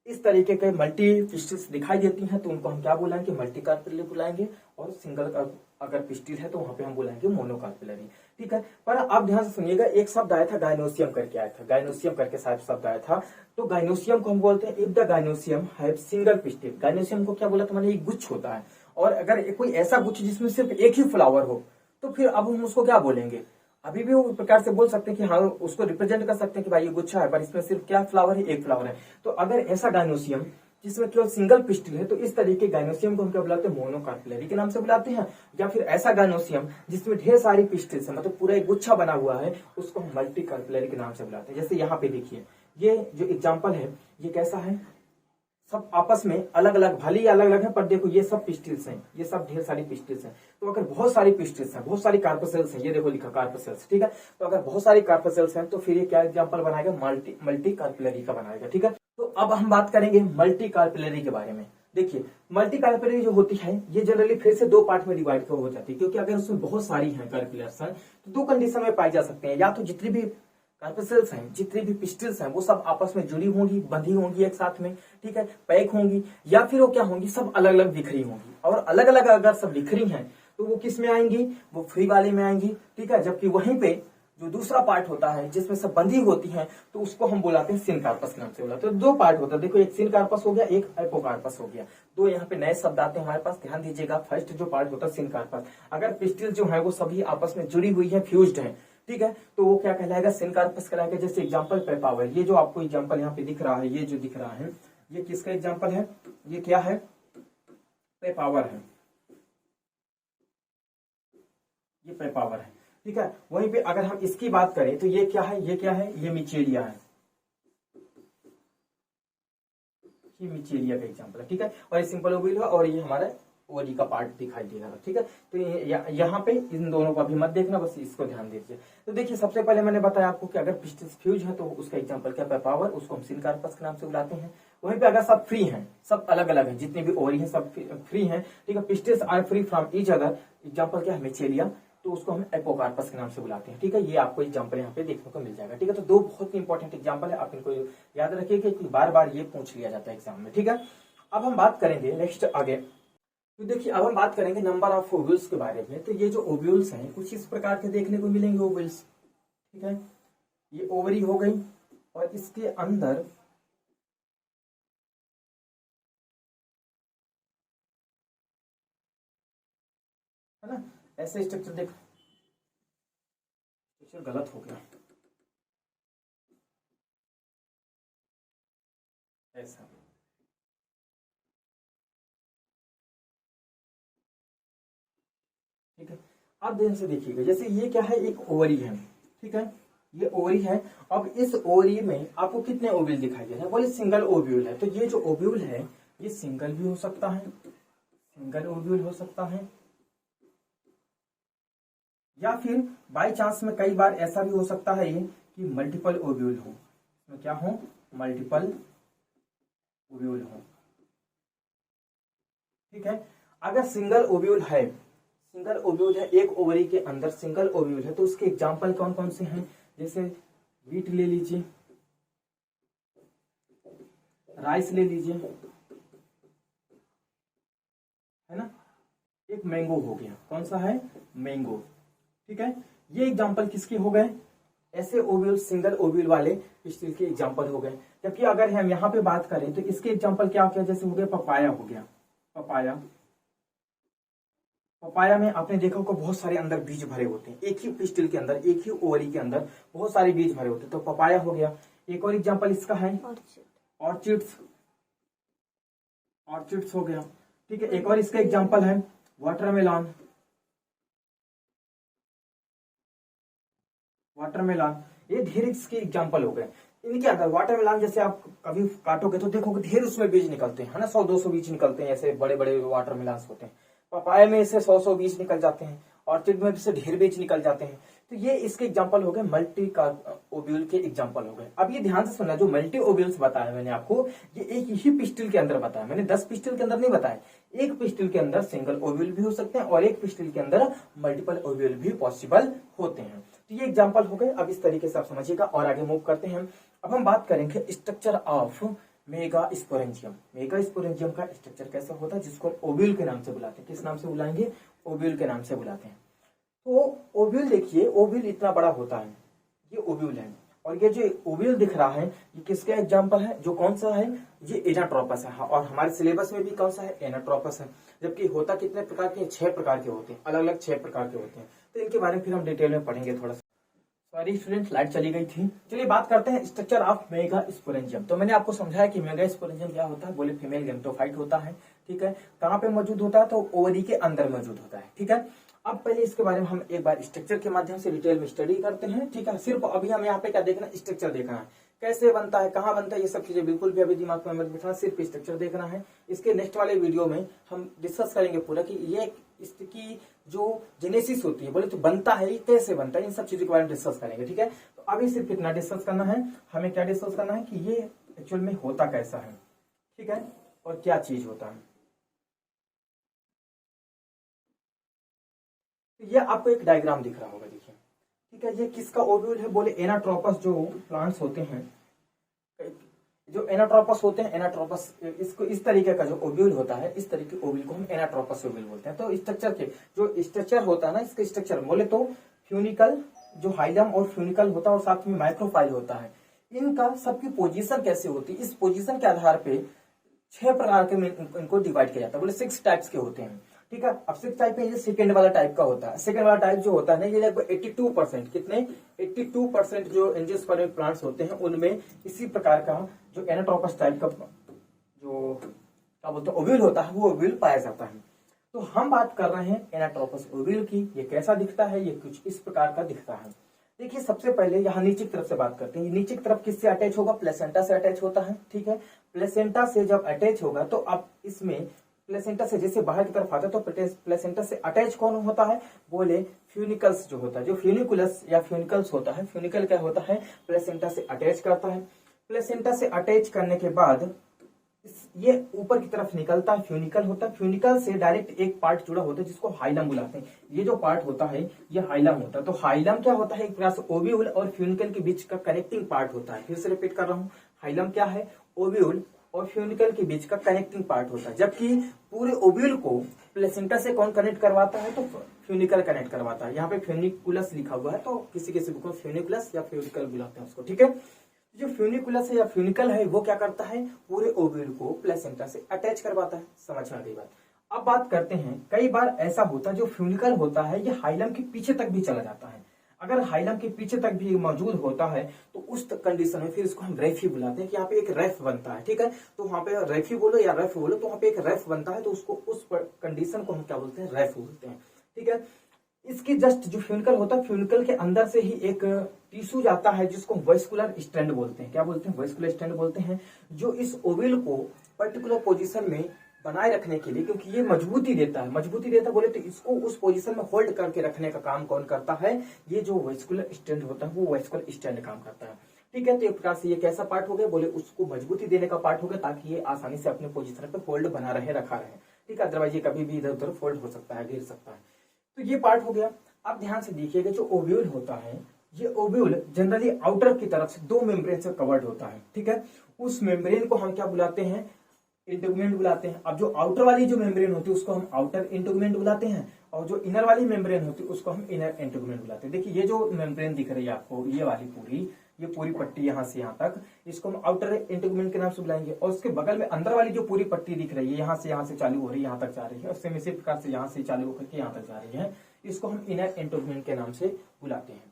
इस तरीके के मल्टी पिस्टिल्स दिखाई देती हैं तो उनको हम क्या बुलाएंगे, मल्टी कार्पेलरी बुलाएंगे। और सिंगल अगर पिस्टिल है तो वहां पे हम बुलाएंगे मोनोकार्पेलरी। ठीक है, पर आप ध्यान से सुनिएगा, एक शब्द आया था गाइनोसियम करके आया था, गाइनोसियम करके शायद शब्द आया था। तो गाइनोसियम को हम बोलते हैं if the gynoecium have single pistil. Gynoecium को क्या बोला था मैंने, एक गुच्छ होता है। और अगर कोई ऐसा गुच्छ जिसमें सिर्फ एक ही फ्लावर हो तो फिर अब हम उसको क्या बोलेंगे, अभी भी वो प्रकार से बोल सकते हैं कि हाँ उसको रिप्रेजेंट कर सकते हैं कि भाई ये गुच्छा है पर इसमें सिर्फ क्या फ्लावर है, एक फ्लावर है। तो अगर ऐसा गाइनोसियम जिसमें केवल सिंगल पिस्टिल है तो इस तरीके गाइनोसियम को हम क्या बुलाते हैं, मोनोकार्पेलरी के नाम से बुलाते हैं। या फिर ऐसा गाइनोसियम जिसमें ढेर सारी पिस्टिल्स है, मतलब पूरा एक गुच्छा बना हुआ है, उसको हम मल्टी कार्पेलरी के नाम से बुलाते हैं। जैसे यहाँ पे देखिए ये जो एग्जाम्पल है ये कैसा है, सब आपस में अलग अलग, भले ही अलग अलग है पर देखो ये सब पिस्टिल्स हैं, ये सब ढेर सारी पिस्टिल्स हैं। तो अगर बहुत सारी पिस्टिल्स हैं, बहुत सारी कार्पेसेल्स हैं, ये देखो लिखा कार्पेसेल्स। ठीक है, तो अगर बहुत सारी कार्पेसेल्स हैं तो फिर ये क्या एग्जांपल बनाएगा, मल्टी कार्पेलरी का बनाएगा। ठीक है, तो अब हम बात करेंगे मल्टी कार्पेलरी के बारे में। देखिए मल्टी कार्पेलरी जो होती है ये जनरली फिर से दो पार्ट में डिवाइड हो जाती है, क्योंकि अगर उसमें बहुत सारी हैं कार्पेलर्स तो दो कंडीशन में पाई जा सकते हैं। या तो जितनी भी कार्पेसेल्स हैं, जितनी भी पिस्टिल्स हैं वो सब आपस में जुड़ी होंगी, बंधी होंगी एक साथ में। ठीक है, पैक होंगी, या फिर वो क्या होंगी, सब अलग अलग बिखरी होंगी। और अलग अलग अगर सब बिखरी हैं तो वो किस में आएंगी, वो फ्री वाले में आएंगी। ठीक है, जबकि वहीं पे जो दूसरा पार्ट होता है जिसमें सब बंधी होती हैं तो उसको हम बुलाते हैं सिनकार्पस के नाम से बुलाते हैं। दो पार्ट होता है, देखो एक सिनकार्पस हो गया, एक एपोकार्पस हो गया। दो यहाँ पे नए शब्द आते हैं हमारे पास, ध्यान दीजिएगा। फर्स्ट जो पार्ट होता है सिनकार्पस, अगर पिस्टिल जो है वो सभी आपस में जुड़ी हुई है, फ्यूज्ड है, ठीक है, तो वो क्या कहलाएगा, सिनकार्पस कहलाएगा। जैसे एग्जांपल पेपावर, ये जो आपको एग्जांपल यहाँ पे दिख रहा है, ये जो दिख रहा है ये किसका एग्जांपल है, ये क्या है, पेपावर है, ये पेपावर है। ठीक है, वहीं पे अगर हम इसकी बात करें तो ये क्या है, ये क्या है, ये मिचेलिया है, ये मिचेलिया का एग्जांपल है। ठीक है, और ये सिंपल ओवल है और ये हमारा ओवरी का पार्ट दिखाई देगा। ठीक है, तो यहाँ पे इन दोनों को अभी मत देखना, बस इसको ध्यान दीजिए। तो देखिए सबसे पहले मैंने बताया आपको कि अगर पिस्टिल्स फ्यूज है तो उसका एग्जांपल क्या, पेपावर, उसको हम सिनकार्पस के नाम से बुलाते हैं। वहीं पे अगर सब फ्री हैं, सब अलग अलग हैं, जितने भी ओवरी हैं सब फ्री हैं, ठीक है, pistils are free from each other, example क्या है, मिचेलिया, तो उसको हम एपोकार्पस के नाम से बुलाते हैं। ठीक है, ये आपको एग्जांपल यहाँ पे देखने को मिल जाएगा। ठीक है, तो दो बहुत ही इंपॉर्टेंट एग्जांपल है, आप इनको याद रखिएगा कि बार बार ये पूछ लिया जाता है एग्जाम में। ठीक है, अब हम बात करेंगे नेक्स्ट आगे। तो देखिए अब हम बात करेंगे नंबर ऑफ ओव्यूल्स के बारे में। तो ये जो ओव्यूल्स हैं कुछ इस प्रकार के देखने को मिलेंगे ओव्यूल्स। ठीक है, ये ओवरी हो गई और इसके अंदर है ना ऐसे स्ट्रक्चर, देखो स्ट्रक्चर गलत हो गया, ऐसा। ठीक है, अब ध्यान से देखिएगा, जैसे ये क्या है, एक ओवरी है। ठीक है, ये ओवरी है। अब इस ओवरी में आपको कितने ओव्यूल दिखाई दे रहे हैं, बोले सिंगल ओव्यूल है। तो ये जो ओव्यूल है ये सिंगल भी हो सकता है, सिंगल ओव्यूल हो सकता है, या फिर बाय चांस में कई बार ऐसा भी हो सकता है कि मल्टीपल ओव्यूल हो, इसमें क्या हो, मल्टीपल ओव्यूल हो। ठीक है, अगर सिंगल ओव्यूल है, सिंगल ओव्यूल है, एक ओवरी के अंदर सिंगल ओव्यूल है, तो उसके एग्जांपल कौन कौन से हैं, जैसे वीट ले लीजिए, राइस ले लीजिए, है ना, एक मैंगो हो गया, कौन सा है, मैंगो। ठीक है, ये एग्जांपल किसके हो गए, ऐसे ओव्यूल, सिंगल ओव्यूल वाले पिस्टिल के एग्जांपल हो गए। जबकि अगर हम यहाँ पे बात करें तो इसके एग्जांपल क्या हो गया, जैसे हो गया पपाया, हो गया पपाया। पपाया में आपने देखा होगा बहुत सारे अंदर बीज भरे होते हैं, एक ही पिस्टिल के अंदर, एक ही ओवरी के अंदर बहुत सारे बीज भरे होते हैं, तो पपाया हो गया। एक और एग्जांपल इसका है ऑर्चिड्स, ऑर्चिड्स हो गया। ठीक है, एक और इसका एग्जांपल है वाटरमेलन, वाटरमेलन, ये ढेर इसके एग्जांपल हो गए। इनके अंदर वाटरमेलन जैसे आप कभी काटोगे तो देखोगे ढेर उसमें बीज निकलते हैं, है ना, 100-200 बीज निकलते हैं, ऐसे बड़े बड़े वाटरमेलन होते हैं। पपाया में से 100-100 बीज निकल जाते हैं, ऑर्चिड में से ढेर बीज निकल जाते हैं। तो ये इसके एग्जांपल हो गए, मल्टी ओब्यूल के एग्जांपल हो गए। अब ये ध्यान से सुनना, जो मल्टी ओब्यूल्स बताया मैंने आपको, ये एक ही पिस्टिल के अंदर बताया मैंने, 10 पिस्टिल के अंदर नहीं बताया। एक पिस्टिल के अंदर सिंगल ओब्यूल भी हो सकते हैं और एक पिस्टिल के अंदर मल्टीपल ओब्यूल भी पॉसिबल होते हैं। तो ये एग्जांपल हो गए। अब इस तरीके से आप समझिएगा और आगे मूव करते हैं। अब हम बात करेंगे स्ट्रक्चर ऑफ मेगास्पोरेंजियम। मेगास्पोरेंजियम का स्ट्रक्चर कैसा होता है, जिसको ओब्यूल के नाम से बुलाते हैं। किस नाम से बुलाएंगे? ओब्यूल के नाम से बुलाते हैं। तो ओब्यूल देखिए, ओब्यूल इतना बड़ा होता है, ये ओब्यूल है। और ये जो ओब्यूल दिख रहा है ये किसका एग्जांपल है? जो कौन सा है? ये एनाट्रोपस है। और हमारे सिलेबस में भी कौन सा है? एनाट्रोपस है। जबकि होता कितने प्रकार के? 6 प्रकार के होते हैं, अलग अलग 6 प्रकार के होते हैं। तो इनके बारे में फिर हम डिटेल में पढ़ेंगे थोड़ा सा। सॉरी स्टूडेंट, लाइट चली गई थी। चलिए बात करते हैं स्ट्रक्चर ऑफ मेगास्पोरेंजियम। तो मैंने आपको समझाया कि मेगास्पोरेंजियम क्या होता है। बोले फीमेल गैमेटोफाइट होता है, ठीक है। कहाँ पे मौजूद होता है? तो ओवरी के अंदर मौजूद होता है, ठीक है। अब पहले इसके बारे में हम एक बार स्ट्रक्चर के माध्यम से डिटेल में स्टडी करते हैं, ठीक है। सिर्फ अभी हम यहाँ पे क्या देखना है? स्ट्रक्चर देखना है, कैसे बनता है, कहाँ बनता है, ये सब चीजें बिल्कुल भी अभी दिमाग में मत बिठाना, सिर्फ स्ट्रक्चर देखना है। इसके नेक्स्ट वाले वीडियो में हम डिस्कस करेंगे पूरा कि ये इसकी जो जेनेसिस होती है, बोले तो बनता है, ये कैसे बनता है, इन सब चीजों के बारे में डिस्कस करेंगे, ठीक है। तो अभी सिर्फ कितना डिस्कस करना है हमें? क्या डिस्कस करना है कि ये एक्चुअल में होता कैसा है, ठीक है, और क्या चीज होता है। ये आपको एक डायग्राम दिख रहा होगा, देखिए, ठीक है। ये किसका ओब्यूल है? बोले एनाट्रोपस। जो प्लांट्स होते हैं, जो एनाट्रोपस होते हैं, एनाट्रोपस इसको इस तरीके का जो ओब्यूल होता है, इस तरीके के ओब्यूल को हम एनाट्रोपस ओब्यूल बोलते हैं। तो स्ट्रक्चर के जो स्ट्रक्चर होता है ना, इसका स्ट्रक्चर बोले तो फ्यूनिकल, जो हाइलम और फ्यूनिकल होता है और साथ में माइक्रोफाइल होता है, इनका सबकी पोजीशन कैसे होती है, इस पोजीशन के आधार पे 6 प्रकार के इनको डिवाइड किया जाता है। बोले 6 टाइप्स के होते हैं, ठीक है। अब 6 टाइप में ये सेकेंड वाला टाइप का होता है। सेकेंड वाला टाइप जो होता है ना, ये लगभग 82%, कितने? 82% जो एंजियोस्पर्मिक प्लांट्स होते हैं उनमें इसी प्रकार का जो एनाट्रोपस टाइप का जो क्या बोलते हैं ओव्यूल होता है, वो ओव्यूल पाया जाता है। तो हम बात कर रहे हैं एनाट्रोपस ओव्यूल की। ये कैसा दिखता है? ये कुछ इस प्रकार का दिखता है। देखिए, सबसे पहले यहाँ नीचे की तरफ से बात करते हैं। नीचे की तरफ किससे अटैच होगा? प्लेसेंटा से अटैच होता है, ठीक है। प्लेसेंटा से जब अटैच होगा तो अब इसमें प्लेसेंटा से जैसे बाहर की तरफ आता है तो प्लेसेंटा से अटैच कौन होता है? बोले फ्यूनिकल्स जो होता है, जो फ्यूनिकुलस या फ्यूनिकल्स होता है। फ्यूनिकल क्या होता है? प्लेसेंटा से अटैच करता है। प्लेसेंटा से अटैच करने के बाद ये ऊपर की तरफ निकलता है, फ्यूनिकल होता है। फ्यूनिकल से डायरेक्ट एक पार्ट जुड़ा होता है जिसको हाइलम बुलाते हैं। ये जो पार्ट होता है ये हाइलम होता है। तो हाइलम क्या होता है? एक प्रकार से ओव्यूल और फ्यूनिकल के बीच का कनेक्टिंग पार्ट होता है। फिर से रिपीट कर रहा हूँ, हाइलम क्या है? ओव्यूल और फ्यूनिकल के बीच का कनेक्टिंग पार्ट होता है। जबकि पूरे ओव्यूल को प्लेसेंटा से कौन कनेक्ट करवाता है? तो फ्यूनिकल कनेक्ट करवाता है। यहाँ पे फ्यूनिकुलस लिखा हुआ है, तो किसी किसी बुक में फ्यूनिकुलस या फ्यूनिकल बुलाते हैं उसको, ठीक है। जो फ्यूनिकुलस है या फ्यूनिकल है वो क्या करता है? पूरे ओव्यूल को प्लेसेंटा से अटैच करवाता है। समझ में आ गई बात? अब बात करते हैं, कई बार ऐसा होता है जो फ्यूनिकल होता है ये हाइलम के पीछे तक भी चला जाता है। अगर हाइलम के पीछे तक भी मौजूद होता है तो उस कंडीशन में फिर इसको हम रेफी बुलाते हैं कि यहाँ पे एक रेफ बनता है, ठीक है। तो वहां पे रेफी बोलो या रेफ बोलो, तो वहां पे एक रेफ बनता है, तो उसको उस कंडीशन को हम क्या बोलते हैं? रेफ बोलते हैं, ठीक है। इसकी जस्ट जो फ्यूनिकल होता है, फ्यूनिकल के अंदर से ही एक टिश्यू जाता है जिसको वेस्कुलर स्टैंड बोलते हैं। क्या बोलते हैं? वेस्कुलर स्टैंड बोलते हैं, जो इस ओव्यूल को पर्टिकुलर पोजीशन में बनाए रखने के लिए, क्योंकि ये मजबूती देता है। मजबूती देता बोले तो इसको उस पोजीशन में होल्ड करके रखने का काम कौन करता है? ये जो वेस्कुलर स्टैंड होता है वो वेस्कुलर स्टैंड काम करता है, ठीक है। तो एक प्रकार से ये कैसा पार्ट हो गया? बोले उसको मजबूती देने का पार्ट हो गया, ताकि ये आसानी से अपने पोजीशन पे होल्ड बना रहे, रखा रहे, ठीक है। अदरवाइज ये कभी भी इधर उधर फोल्ड हो सकता है, गिर सकता है। तो ये पार्ट हो गया। अब ध्यान से देखिएगा, जो ओव्यूल होता है ये ओव्यूल जनरली आउटर की तरफ से 2 मेम्ब्रेन से कवर्ड होता है, ठीक है। उस मेम्ब्रेन को हम क्या बुलाते हैं? इंटेगुमेंट बुलाते हैं। अब जो आउटर वाली जो मेम्ब्रेन होती है उसको हम आउटर इंटेगुमेंट बुलाते हैं, और जो इनर वाली मेम्ब्रेन होती है उसको हम इनर इंटेगुमेंट बुलाते हैं। देखिए, ये जो मेम्ब्रेन दिख रही है आपको, ये वाली ये पूरी पट्टी यहाँ से यहाँ तक, इसको हम आउटर इंटेगुमेंट के नाम से बुलाएंगे। और उसके बगल में अंदर वाली जो पूरी पट्टी दिख रही है, यहाँ से चालू हो रही है, यहाँ तक जा रही है, और सेम इसी प्रकार से यहाँ से चालू होकर के यहाँ तक जा रही है, इसको हम इनर इंटेगुमेंट के नाम से बुलाते हैं,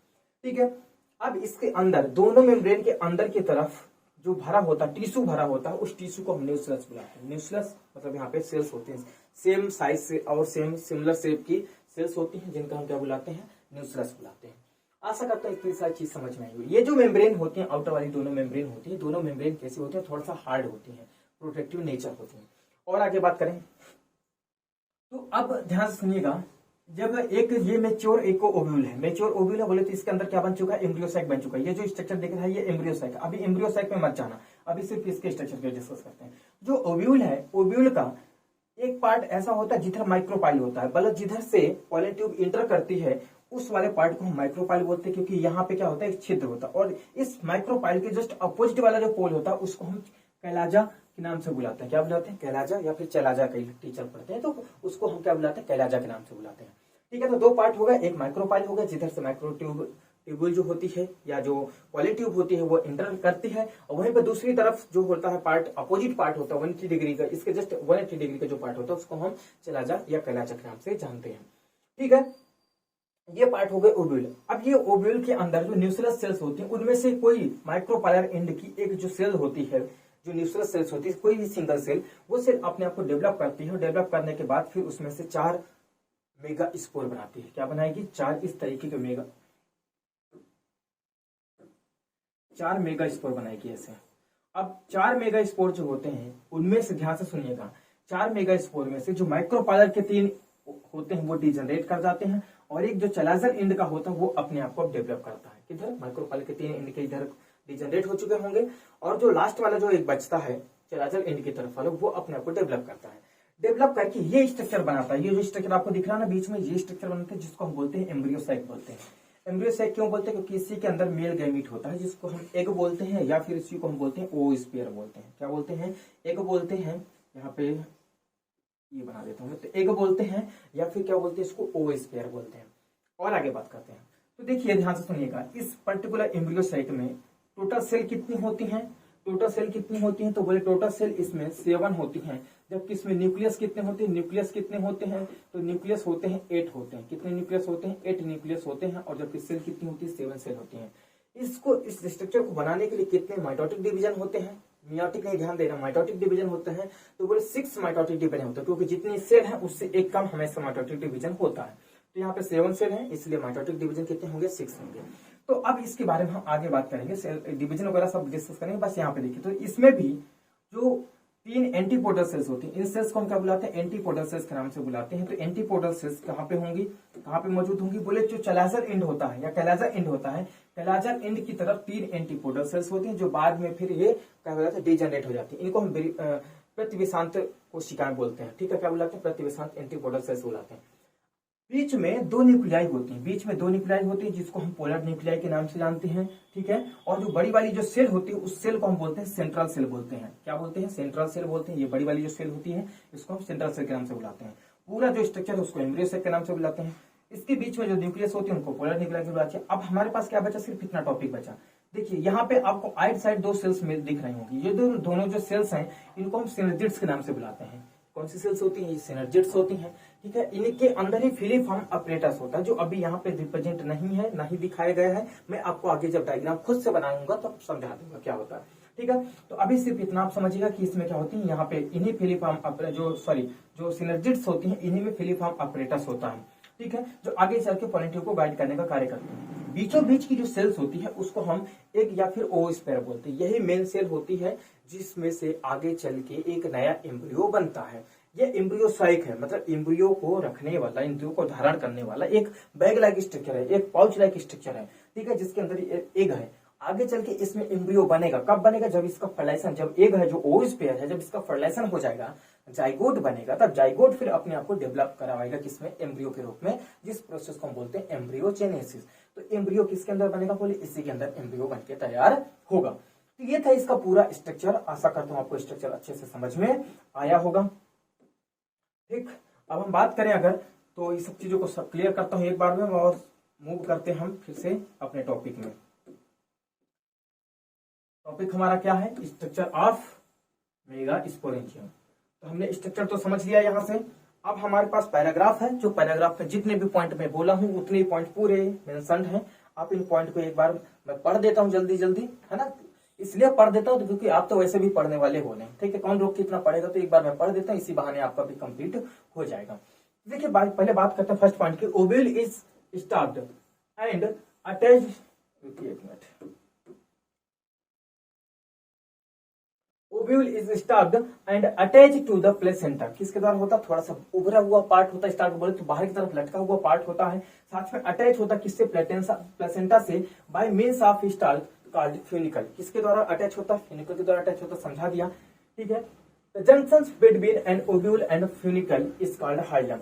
ठीक है। अब इसके अंदर दोनों मेम्ब्रेन के अंदर की तरफ जो भरा होता है, टिश्यू भरा होता है, उस टिश्यू को हम न्यूक्लियस बुलाते हैं। न्यूक्लियस मतलब यहाँ पे सेल्स होते हैं, सेम साइज से और सेम सिमिलर शेप की सेल्स होती हैं, जिनका हम क्या बुलाते हैं? न्यूक्लियस बुलाते हैं। आशा करता हूँ इतनी सारी चीज समझ में आई होगी। ये जो मेम्ब्रेन होती है, आउटर वाली दोनों मेम्ब्रेन होती है, दोनों मेम्ब्रेन कैसी होती है, थोड़ा सा हार्ड होती है, प्रोटेक्टिव नेचर होती है। और आगे बात करें तो अब ध्यान से सुनिएगा, जब एक ये मेच्योर एक ओव्यूल है, मेच्योर ओव्यूल है बोले तो इसके अंदर क्या बन चुका है, एम्ब्रियोसाइक बन चुका है। ये जो स्ट्रक्चर दिख रहा है ये एम्ब्रियोसाइक। अभी एम्ब्रियोसाइक में मत जाना, अभी सिर्फ इसके स्ट्रक्चर को डिस्कस करते हैं। जो ओव्यूल है, ओव्यूल का एक पार्ट ऐसा होता है जिधर माइक्रोपाइल होता है, मतलब जिधर से पॉलन ट्यूब इंटर करती है उस वाले पार्ट को हम माइक्रोपाइल बोलते हैं, क्योंकि यहाँ पे क्या होता है, एक छिद्र होता है। और इस माइक्रोपाइल के जस्ट अपोजिट वाला जो पोल होता है उसको हम कैलाजा के नाम से बुलाते हैं। क्या बुलाते हैं, कैलाजा, या फिर चलाजा, कई टीचर पढ़ते हैं तो उसको हम क्या बुलाते हैं, कैलाजा के नाम से बुलाते हैं। ठीक है, तो दो पार्ट हो गए, एक माइक्रोपाइल हो गया जिधर से माइक्रो ट्यूब्यूल जो होती है या जो पॉली ट्यूब होती है वो इंटर करती है, और वहीं पर दूसरी तरफ जो होता है पार्ट, अपोजिट पार्ट होता है 180 डिग्री का, इसके जस्ट 180 डिग्री का जो पार्ट होता है उसको हम चलाजा या कैलाजा के नाम से जानते हैं। ठीक है, ये पार्ट हो गए ओव्यूल। अब ये ओव्यूल के अंदर जो न्यूक्लियस सेल्स होती हैं उनमें से कोई माइक्रोपाइलर एंड की एक जो सेल होती है, जो न्यूक्लियस सेल्स होती है, कोई भी सिंगल सेल, वो सेल अपने आप को डेवलप करती है। डेवलप करने के बाद फिर उसमें से 4 मेगा स्पोर बनाती है। क्या बनाएगी, 4 इस तरीके के मेगा, 4 मेगा स्पोर बनाएगी ऐसे। अब 4 मेगा स्पोर जो होते हैं उनमें से ध्यान से सुनिएगा, 4 मेगा स्पोर में से जो माइक्रोपाइलर के 3 होते हैं वो डिजनरेट कर जाते हैं, और एक जो चलाजर एंड का होता है वो अपने आप को डेवलप करता है। किधर, माइक्रोपाइलर के 3 एंड के इधर डिजनरेट हो चुके होंगे, और जो लास्ट वाला जो एक बचता है चलाजर एंड की तरफ वाला, वो अपने आप को डेवलप करता है। डेवलप करके ये स्ट्रक्चर बनाता है। ये जो स्ट्रक्चर आपको दिख रहा है ना बीच में, ये स्ट्रक्चर बनाता है जिसको हम बोलते हैं एम्ब्रियोसाइक बोलते हैं। एम्ब्रियोसाइक क्यों बोलते हैं, क्योंकि इसी के अंदर मेल गैमीट होता है जिसको हम एग बोलते हैं, या फिर इसी को हम बोलते हैं ओस्फीयर बोलते हैं। क्या बोलते हैं, एग बोलते हैं, यहाँ पे ये बना देता हूँ, तो एग बोलते हैं, या फिर क्या बोलते हैं इसको ओस्फीयर बोलते हैं। और आगे बात करते हैं, तो देखिए ध्यान से सुनिएगा, इस पर्टिकुलर एम्ब्रियोसाइक में टोटल सेल कितनी होती हैं, टोटल सेल कितनी होती हैं, तो बोले टोटल सेल इसमें 7 होती हैं, जबकि इसमें न्यूक्लियस कितने होते हैं, न्यूक्लियस कितने होते हैं, तो न्यूक्लियस होते हैं 8 होते हैं। कितने न्यूक्लियस होते हैं, 8 न्यूक्लियस होते हैं, और जबकि सेल कितनी होती है, 7 सेल होती हैं। इसको, इस स्ट्रक्चर को बनाने के लिए कितने माइटोटिक डिवीजन होते हैं, मियोटिक नहीं, ध्यान देना, माइटोटिक डिवीजन होते हैं, तो बोले 6 माइटोटिक डिवीजन होते हैं, क्योंकि जितनी सेल है उससे एक कम हमेशा माइटोटिक डिवीजन होता है। तो यहाँ पे 7 सेल है, इसलिए माइटोटिक डिवीजन कितने होंगे, 6 होंगे। तो अब इसके बारे में हम आगे बात करेंगे, सेल डिवीजन वगैरह सब डिस्कस करेंगे। बस यहाँ पे देखिए, तो इसमें भी जो 3 एंटीपोडल सेल्स होती हैं, इन सेल्स को हम क्या बुलाते हैं, एंटीपोडल सेल्स के नाम से बुलाते हैं। तो एंटीपोडल सेल्स कहाँ पे होंगी, कहाँ पे मौजूद होंगी, बोले जो चलाजर एंड होता है या कैलाजर एंड होता है, कैलाजर एंड की तरफ 3 एंटीपोडल सेल्स होती हैं, जो बाद में फिर ये क्या हो जाता है, डिजनरेट हो जाती है। इनको हम प्रतिविशांत कोशिकाएं बोलते हैं। ठीक है, क्या बुलाते हैं, प्रतिविशांत एंटीपोडल सेल्स बुलाते हैं। बीच में 2 न्यूक्लियाई होती है, बीच में 2 न्यूक्लियाई होती है जिसको हम पोलर न्यूक्लियाई के नाम से जानते हैं। ठीक है, और जो बड़ी वाली जो सेल होती है उस सेल को हम बोलते हैं सेंट्रल सेल बोलते हैं। क्या बोलते हैं, सेंट्रल सेल बोलते हैं। ये बड़ी वाली जो सेल होती है इसको हम सेंट्रल सेल के नाम से बुलाते हैं। पूरा जो स्ट्रक्चर है उसको एम्ब्रियोसाइक के नाम से बुलाते हैं। इसके बीच में जो न्यूक्लियस होती है उनको पोलर न्यूक्लियाई से बुलाते हैं। अब हमारे पास क्या बचा, सिर्फ इतना टॉपिक बचा। देखिए यहाँ पे आपको आइट साइड 2 सेल्स में दिख रही होंगी, ये दोनों जो सेल्स हैं इनको हम सिनर्जिड्स के नाम से बुलाते हैं। कौन सी सेल्स होती हैं, ये सिनर्जिड्स होती हैं। ठीक है, इनके अंदर ही फिलीफॉर्म अपरेटस होता है, जो अभी यहाँ पे रिप्रेजेंट नहीं है, नहीं दिखाया गया है। मैं आपको आगे जब डायग्राम खुद से बनाऊंगा तो समझा दूंगा क्या होता है। ठीक है, तो अभी सिर्फ इतना आप समझिएगा कि इसमें क्या होती है, यहाँ पे इन्हीं फिलीफॉर्म जो सिनर्जिड्स होती हैं इन्हीं में फिलीफॉर्म अपरेटस होता है। ठीक है, जो आगे चल के पॉलन ट्यूब को गाइड करने का कार्य करते हैं। बीचों बीच की जो सेल्स होती है उसको हम एक या फिर ओस्फीयर बोलते हैं। यही मेन सेल होती है जिसमें से आगे चल के एक नया एम्ब्रियो बनता है। ये एम्ब्रियोसाइक है, मतलब एम्ब्रियो को रखने वाला, एम्ब्रियो को धारण करने वाला एक बैग लाइक स्ट्रक्चर है, एक पाउच लाइक स्ट्रक्चर है। ठीक है, जिसके अंदर एग है। आगे चल के इसमें एम्ब्रियो बनेगा, कब बनेगा, जब इसका फर्टिलाइजेशन, जब एग है जो ओस्फीयर है, जब इसका फर्टिलाइजेशन हो जाएगा, जाइगोट बनेगा, तब जाइगोट फिर अपने आप को डेवलप करवाएगा किसमें, एम्ब्रियो के रूप में, जिस प्रोसेस को हम बोलते हैं एम्ब्रियोजेनेसिस। तो एम्ब्रियो किसके अंदर बनेगा, बोले इसी के अंदर एम्ब्रियो बनके तैयार होगा। तो ये था इसका पूरा स्ट्रक्चर। आशा करता हूं आपको स्ट्रक्चर अच्छे से समझ में आया होगा। ठीक, अब हम बात करें अगर, तो ये सब चीजों को सब क्लियर करता हूं एक बार में, और मूव करते हैं हम फिर से अपने टॉपिक में। टॉपिक हमारा क्या है, स्ट्रक्चर ऑफ मेगा स्पोरेंजियम। तो हमने स्ट्रक्चर तो समझ लिया यहां से। अब हमारे पास पैराग्राफ है, जो पैराग्राफ में जितने भी पॉइंट मैं बोला हूं उतने पॉइंट पूरे मेंशन्ड हैं। आप इन पॉइंट को एक बार मैं पढ़ देता हूं जल्दी जल्दी, है ना। इसलिए पढ़ देता हूं क्योंकि आप तो वैसे भी पढ़ने वाले हो नहीं, ठीक है, कौन रोक के इतना पढ़ेगा, तो एक बार मैं पढ़ देता हूं, इसी बहाने आपका भी कंप्लीट हो जाएगा। देखिए पहले बात करते हैं फर्स्ट पॉइंट की। Ovule is stalked and attach, रुकिए एक minute, ovule is stuffed and attach to the placenta, किसके द्वारा होता है, थोड़ा सा उभरा हुआ पार्ट होता है, स्टार्ट बोले तो बाहर की तरफ लटका हुआ पार्ट होता है, साथ में अटैच होता है किससे, प्लेसेंटा से, bye means of starch called funicle, किसके द्वारा अटैच होता है, फ्यूनिकल के द्वारा अटैच होता है, समझा दिया, ठीक है। The junction between an ovule and funicle is called hilum,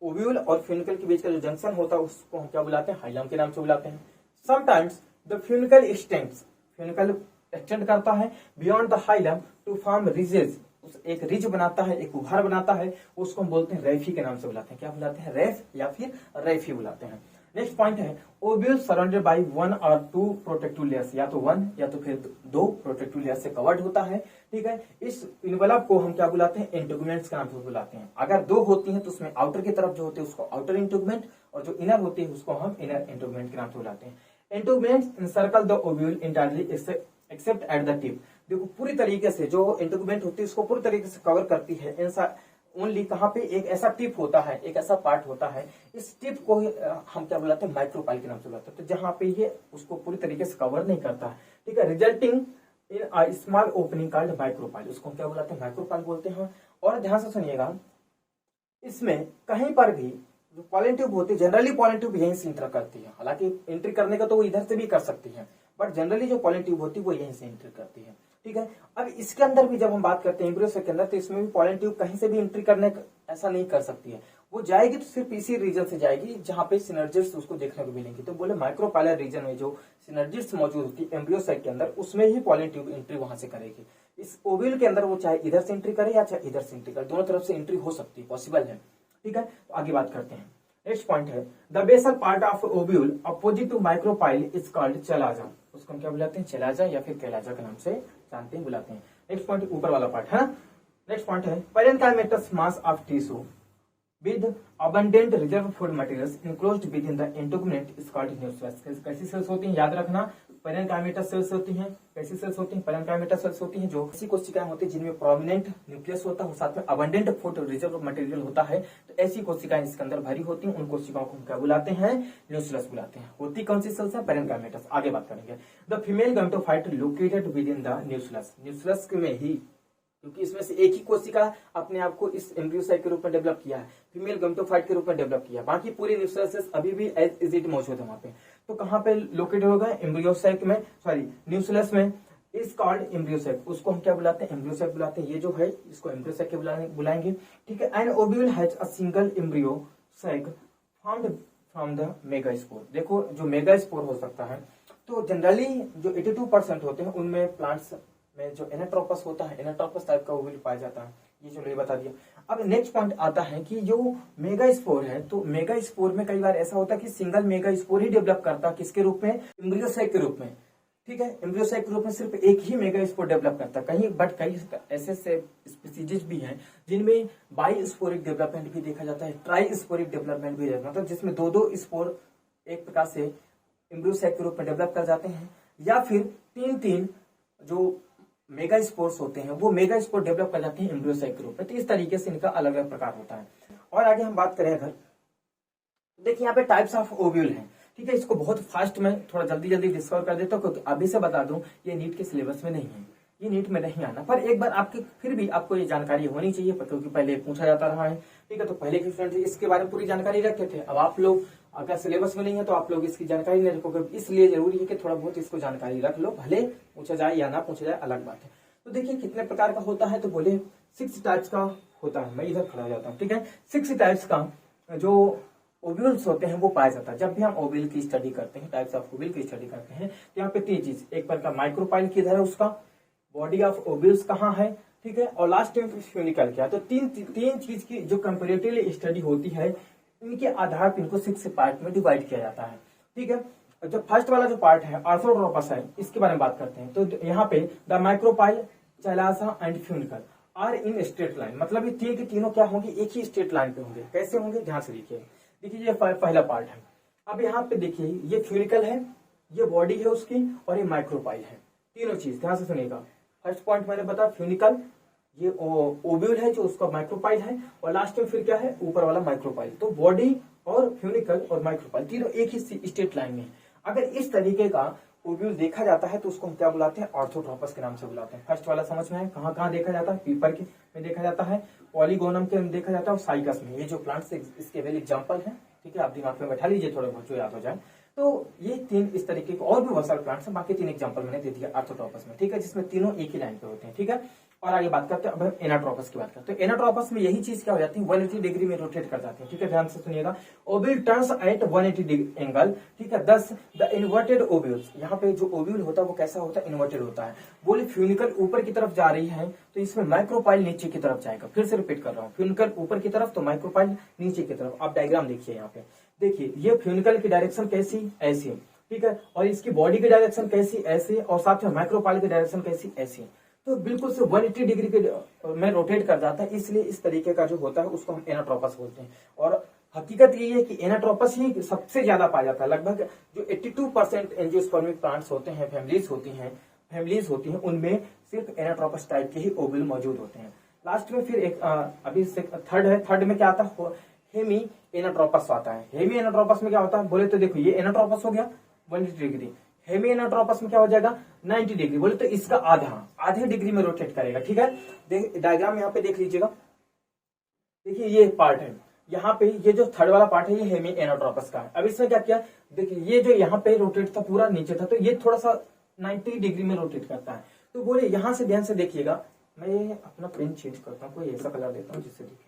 ovule और फ्यूनिकल के बीच का जो जंक्शन होता है उसको हम क्या बुलाते हैं, हाइलम के नाम से बुलाते हैं। Sometimes the funicle extends, funicle extend करता है beyond the hilum to form ridges, एक रिज बनाता है, एक उभार बनाता है, उसको हम बोलते हैं रेफी के नाम से बुलाते हैं, क्या बुलाते हैं, रेफ या फिर रेफी बुलाते हैं। नेक्स्ट पॉइंट है ओव्यूल सराउंडेड बाय 1 और 2 प्रोटेक्टिव लेयर्स, या तो 1 या तो फिर 2 प्रोटेक्टिव लेयर से कवर्ड होता है, ठीक है। इस इनवेलप को हम क्या बुलाते हैं, इंटेगुमेंट्स के नाम से बुलाते हैं। अगर 2 होती हैं तो उसमें आउटर की तरफ जो होते हैं उसको आउटर इंटेगुमेंट, और जो इनर होती है उसको हम इनर इंटेगुमेंट के नाम से बुलाते हैं। Integuments encircle the ovule entirely except at the tip, देखो पूरी तरीके से जो इंटेगुमेंट होती है उसको पूरी तरीके से कवर करती है, ओनली कहाँ पे, एक ऐसा टिप होता है, एक ऐसा पार्ट होता है, इस टिप को हम क्या बुलाते हैं, माइक्रोपाइल के नाम से बुलाते हैं, तो जहां पे ये उसको पूरी तरीके से कवर नहीं करता है, ठीक है, resulting in a small opening called micropyle, उसको हम क्या बुलाते हैं, माइक्रोपाइल बोलते हैं। और ध्यान से सुनिएगा, इसमें कहीं पर भी जो पॉलन ट्यूब होती है, जनरली पॉलन ट्यूब यहीं से इंटर करती है, हालांकि एंट्री करने का तो वो इधर से भी कर सकती है, बट जनरली जो पॉलन ट्यूब होती है वो यहीं से एंट्री करती है, ठीक है। अब इसके अंदर भी जब हम बात करते हैं एम्ब्रियो के अंदर, तो इसमें भी पॉलन ट्यूब कहीं से भी एंट्री करने ऐसा नहीं कर सकती है, वो जाएगी तो सिर्फ इसी रीजन से जाएगी जहां पे सिनर्जिड्स उसको देखने को मिलेंगे, तो बोले माइक्रोपाइलर रीजन में जो सिनर्जिड्स मौजूद होती है एम्ब्रियो के अंदर, उसमें ही पॉलन ट्यूब एंट्री वहां से करेगी। इस ओव्यूल के अंदर वो चाहे इधर से एंट्री करे या चाहे इधर से एंट्री करे, दोनों तरफ से एंट्री हो सकती है, पॉसिबल है, ठीक है। तो आगे बात करते हैं। नेक्स्ट पॉइंट है the basal part of ovule opposite to micropyle is called chalaza, उसको हम क्या बुलाते हैं, चलाजा या फिर कैलाजा के नाम से जानते हैं, बुलाते हैं। नेक्स्ट पॉइंट ऊपर वाला पार्ट है ना। नेक्स्ट पॉइंट है parenchymatous mass of tissue with abundant reserve food materials enclosed within the integument is called nucleus। कैसी सेल्स होती हैं, याद रखना, पेरेन्काइमेटस सेल्स होती हैं, कैसी सेल्स होती हैं, पेरेन्काइमेटस सेल्स होती हैं, जो ऐसी कोशिकाएं होती हैं जिनमें प्रोमिनेंट न्यूक्लियस होता है, साथ में अबंडेंट फूड रिजर्व मटेरियल होता है, तो ऐसी कोशिकाएं इसके अंदर भरी होती हैं, उन कोशिकाओं को हम क्या बुलाते हैं, न्यूक्लियस बुलाते हैं। होती कौन सी सेल्स है, पेरेन्काइमेटस। आगे बात करेंगे। The female gametophyte located with in the nucleus, nucleus में ही, क्योंकि इसमें से एक ही कोशिका अपने आप को इस एम्ब्रियोसाइट के रूप में डेवलप किया है, फीमेल गैमेटोफाइट के रूप में डेवलप किया, बाकी पूरी न्यूक्लियस अभी भी एज इज इट मौजूद है वहां पे। तो कहां पे लोकेट होगा, एम्ब्रियोसाइट में, सॉरी न्यूक्लियस में, इज कॉल्ड एम्ब्रियोसाइट, उसको हम क्या बुलाते हैं, एम्ब्रियोसाइट बुलाते हैं। ये जो है इसको एम्ब्रियोसाइट के बुलाएंगे, ठीक है। And ovule has a single embryo sac formed from the megaspore, देखो जो मेगास्पोर हो सकता है, तो जनरली जो 82% होते हैं उनमें प्लांट्स में जो एनाट्रोपस होता है, एनाट्रोपस टाइप का ओव्यूल पाया जाता है, ये चलो ये बता दिया। अब नेक्स्ट पॉइंट आता है कि जो मेगास्पोर है, तो मेगास्पोर में कई बार ऐसा होता है कि सिंगल मेगास्पोर ही डेवलप करता है, किसके रूप में, एम्ब्रियोसाइट के रूप में, ठीक है। एम्ब्रियोसाइट के रूप में सिर्फ एक ही मेगास्पोर डेवलप करता है कहीं, बट कई ऐसे स्पीसीज भी हैं जिनमें बाईस्पोरिक डेवलपमेंट भी देखा जाता है, ट्राईस्पोरिक डेवलपमेंट भी देखा, मतलब जिसमें 2-2 स्पोर एक प्रकार से एम्ब्रियोसाइट के रूप में डेवलप कर जाते हैं, या फिर 3-3 जो मेगा स्पोर्स होते हैं वो मेगा स्पोर डेवलप कर जाते हैं एम्ब्रियोसाइट के रूप में। तो इस तरीके से इनका अलग अलग प्रकार होता है। और आगे हम बात करें अगर, देखिए यहाँ पे टाइप्स ऑफ ओव्यूल हैं, ठीक है। इसको बहुत फास्ट में थोड़ा जल्दी जल्दी डिस्कवर कर देता हूँ, क्योंकि अभी से बता दूं ये नीट के सिलेबस में नहीं है, ये नीट में नहीं आना, पर एक बार आपके फिर भी आपको ये जानकारी होनी चाहिए, क्योंकि पहले पूछा जाता रहा है, ठीक है। तो पहले के स्टूडेंट इसके बारे में पूरी जानकारी रखते थे, अब आप लोग अगर सिलेबस में नहीं है तो आप लोग इसकी जानकारी नहीं रखोगे, इसलिए जरूरी है कि थोड़ा बहुत इसको जानकारी रख लो, भले पूछा जाए या ना पूछा जाए अलग बात है। तो देखिए कितने प्रकार का होता है, तो बोले 6 टाइप्स का होता है, मैं इधर खड़ा हो जाता हूँ, ठीक है। 6 टाइप्स का जो ओव्यूल्स होते हैं वो पाया जाता है। जब भी हम ओव्यूल की स्टडी करते हैं, टाइप्स ऑफ ओव्यूल की स्टडी करते हैं, तो यहाँ पे 3 चीज, एक प्रकार माइक्रोपाइल किधर है, उसका बॉडी ऑफ ओव्यूल्स कहाँ है, ठीक है, और लास्ट में फ्यूनिकल क्या है। तो तीन चीज की जो कंपेरेटिवली स्टडी होती है, इनके आधार पर इनको 6 पार्ट में डिवाइड किया जाता है, ठीक है। जो फर्स्ट वाला जो पार्ट है ऑर्थोट्रोपस है, इसके बारे में बात करते हैं। तो यहाँ पे the micropyle, chalaza and funicle are in straight line, मतलब ये तीन के तीनों क्या होंगे, एक ही स्ट्रेट लाइन पे होंगे। कैसे होंगे, ध्यान से देखिए। देखिए ये पहला पार्ट है। अब यहाँ पे देखिए ये फ्यूनिकल है, ये बॉडी है उसकी, और ये माइक्रोपाइल है, तीनों चीज ध्यान से सुनिएगा। फर्स्ट पॉइंट मैंने बताया फ्यूनिकल, ये ओव्यूल है जो उसका माइक्रोपाइल है, और लास्ट में फिर क्या है, ऊपर वाला माइक्रोपाइल। तो बॉडी और फ्यूनिकल और माइक्रोपाइल तीनों एक ही स्ट्रेट लाइन में है। अगर इस तरीके का ओव्यूल देखा जाता है तो उसको हम क्या बुलाते हैं, ऑर्थोट्रोपस के नाम से बुलाते हैं। फर्स्ट वाला समझ में है, कहाँ कहाँ देखा जाता है, पीपर के में देखा जाता है, पॉलीगोनम के में देखा जाता है और साइकस में। ये जो प्लांट्स इसके वेल एग्जाम्पल है, ठीक है, आप दिमाग में बैठा लीजिए थोड़ा बहुत जो याद हो जाए। तो ये 3 इस तरीके के और भी बहुत सारे प्लांट्स हैं, बाकी 3 एग्जांपल मैंने दे दिया ऑर्थोट्रोपस में, ठीक है, जिसमें तीनों एक ही लाइन पे होते हैं, ठीक है। और आगे बात करते हैं, अब हम एनाट्रोपस की बात करते हैं। तो एनाट्रोपस में यही चीज क्या हो जाती है, 180 डिग्री में रोटेट कर जाती है, ठीक है, ध्यान से सुनिएगा। ओव्यूल टर्न्स एट 180 एंगल, ठीक है, दस द इन्वर्टेड ओव्यूल्स, यहाँ पे जो ओव्यूल होता है वो कैसा होता है, इन्वर्टेड होता है। बोले फ्यूनिकल ऊपर की तरफ जा रही है तो इसमें माइक्रोपाइल नीचे की तरफ जाएगा। फिर से रिपीट कर रहा हूँ, फ्यूनिकल ऊपर की तरफ तो माइक्रोपाइल नीचे की तरफ। आप डायग्राम देखिए यहाँ पे, देखिए ये फ्यूनिकल की डायरेक्शन कैसी, ऐसी, ठीक है, और इसकी बॉडी की डायरेक्शन कैसी, ऐसी, और साथ में माइक्रोपाइल की डायरेक्शन कैसी, ऐसी। तो बिल्कुल से 180 डिग्री के में रोटेट कर जाता है, इसलिए इस तरीके का जो होता है उसको हम एनाट्रोपस बोलते हैं। और हकीकत ये है कि एनाट्रोपस ही सबसे ज्यादा पाया जाता है। लगभग जो 82% एंजियोस्पर्मिक प्लांट्स होते हैं, फैमिलीज होती हैं, उनमें सिर्फ एनाट्रोपस टाइप के ही ओव्यूल मौजूद होते हैं। लास्ट में फिर एक अभी थर्ड है, थर्ड में क्या आता है, हेमी एनाट्रोपस आता है। हेमी एनाट्रोपस में क्या होता है, बोले तो देखो ये एनाट्रोपस हो गया 180 डिग्री, हेमी एनाट्रोपस में क्या हो जाएगा 90 डिग्री, बोले तो इसका आधे डिग्री में रोटेट करेगा, ठीक है। डायग्राम यहाँ पे देख लीजिएगा, देखिए ये पार्ट है, यहाँ पे ये जो थर्ड वाला पार्ट है ये हेमी एनाट्रोपस का है। अब इसमें क्या किया, देखिए ये जो यहाँ पे रोटेट था पूरा नीचे था, तो ये थोड़ा सा 90 डिग्री में रोटेट करता है। तो बोले यहाँ से ध्यान से देखिएगा, मैं अपना पेन चेंज करता हूँ, कोई ऐसा कलर देता हूँ जिससे दिखे।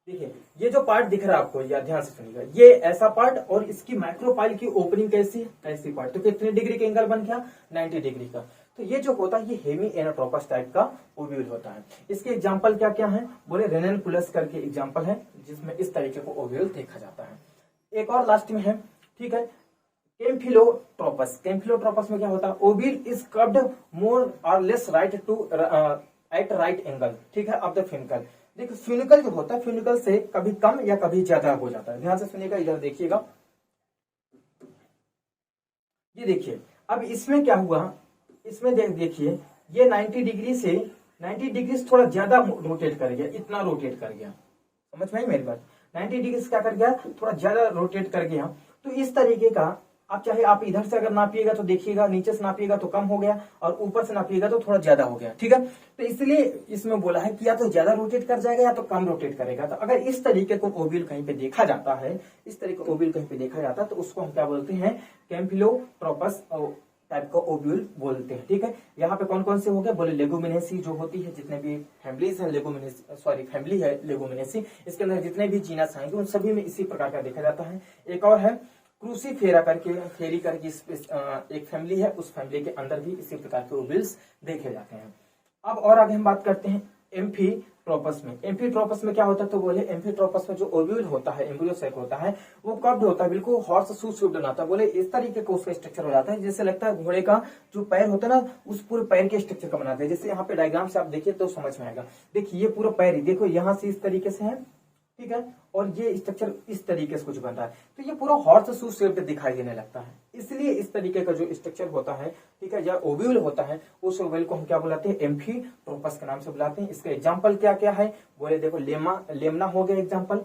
देखिए ये जो पार्ट दिख रहा है आपको, या ध्यान से सुनिएगा, ये ऐसा पार्ट और इसकी माइक्रोपाइल की ओपनिंग कैसी है, ऐसी पार्ट। तो कितने डिग्री का एंगल बन गया, 90 डिग्री का। तो ये जो होता है ये हेमी एनाट्रोपस टाइप का ओव्यूल होता है। इसके एग्जांपल क्या क्या है, बोले रेननकुलस करके एग्जांपल है जिसमें इस तरीके को ओव्यूल देखा जाता है। एक और लास्ट में है, ठीक है, कैम्फिलोट्रोपस। कैम्फिलोट्रोपस में क्या होता है, ओव्यूल इज कर्व्ड मोर और less right to at right angle, ठीक है, ऑफ द फ्यूनिकल। देखो फ्यूनिकल जो होता है, फ्यूनिकल से कभी कम या कभी ज्यादा हो जाता है। ध्यान से सुनिएगा, इधर देखिएगा, ये देखिए अब इसमें क्या हुआ, इसमें देखिए ये 90 डिग्री से थोड़ा ज्यादा रोटेट कर गया, इतना रोटेट कर गया, समझ में आई मेरी बात। 90 डिग्री से क्या कर गया, थोड़ा ज्यादा रोटेट कर गया। तो इस तरीके का आप चाहे आप इधर से अगर नापिएगा तो देखिएगा, नीचे से नापिएगा तो कम हो गया और ऊपर से नापिएगा तो थोड़ा ज्यादा हो गया, ठीक है। तो इसलिए इसमें बोला है कि या तो ज्यादा रोटेट कर जाएगा या तो कम रोटेट करेगा। तो अगर इस तरीके को ओव्यूल कहीं पे देखा जाता है, इस तरीके का ओव्यूल कहीं पे देखा जाता है तो उसको हम क्या बोलते हैं, कैम्फिलोट्रोपस टाइप का ओव्यूल बोलते हैं, ठीक है। यहाँ पे कौन कौन से हो गए, बोले लेगुमिनेसी जो होती है, जितने भी फैमिलीज है फैमिली है लेगुमिनेसी, इसके अंदर जितने भी जीनस आएंगे उन सभी में इसी प्रकार का देखा जाता है। एक और है क्रूसीफेरा करके, फेरी करके एक फैमिली है, उस फैमिली के अंदर भी इसी प्रकार के ओव्यूल्स देखे जाते हैं। अब और आगे हम बात करते हैं एम्फीट्रोपस में। एम्फीट्रोपस में क्या होता है, तो बोले एम्फीट्रोपस में जो ओव्यूल होता है, एम्ब्रियो सैक होता है, वो कर्व्ड होता है, बिल्कुल हॉर्स शू शेप बनाता है। बोले इस तरीके का उसका स्ट्रक्चर हो जाता है, जैसे लगता है घोड़े का जो पैर होता है ना, उस पूरे पैर के स्ट्रक्चर का बनाते हैं। जैसे यहाँ पे डायग्राम से आप देखिए तो समझ में आएगा। देखिए ये पूरा पैर ही देखो, यहाँ से इस तरीके से है, ठीक है, और ये स्ट्रक्चर इस तरीके से कुछ बनता है, तो ये पूरा हॉर्स शू शेप दिखाई देने लगता है। इसलिए इस तरीके का जो स्ट्रक्चर होता है, ठीक है, या ओव्यूल होता है, उस ओव्यूल को हम क्या बुलाते हैं, एम्फीट्रोपस के नाम से बुलाते हैं। इसके एग्जांपल क्या क्या है, बोले देखो लेमना हो गया एग्जांपल,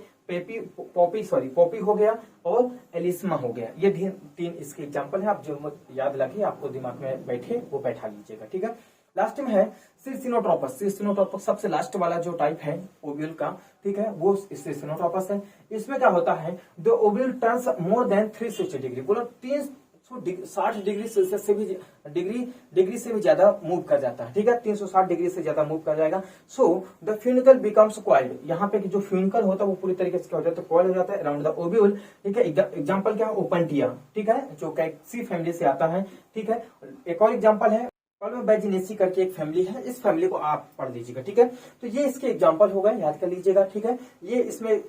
पॉपी हो गया और एलिस्मा हो गया। ये 3 इसके एग्जांपल है। आप जो याद लगे, आपको दिमाग में बैठे वो बैठा लीजिएगा, ठीक है। लास्ट में है सिरसिनोट्रोपस। सिरसिनोट्रोपस सबसे लास्ट वाला जो टाइप है ओव्यूल का, ठीक है, वो सिरसिनोट्रोपस है। इसमें क्या होता है, the ovule turns more than 360 degree, बोलो 360 डिग्री सेल्सियस से भी डिग्री से भी ज्यादा मूव कर जाता है, ठीक है, 360 डिग्री से ज्यादा मूव कर जाएगा। So the funicle becomes coiled. यहाँ पे जो फ्यूनिकल होता है वो पूरी तरीके से क्या हो जाता है, कॉइल हो जाता है अराउंड द ओव्यूल, ठीक है। एग्जाम्पल क्या है, ओपनटिया, ठीक है, जो कैक्सी फैमिली से आता है, ठीक है। एक और एग्जाम्पल है बैजिनेसी करके एक फैमिली है, इस फैमिली को आप पढ़ लीजिएगा, ठीक है। तो ये इसके एग्जांपल हो गए, याद कर लीजिएगा, ठीक है। ये इसमें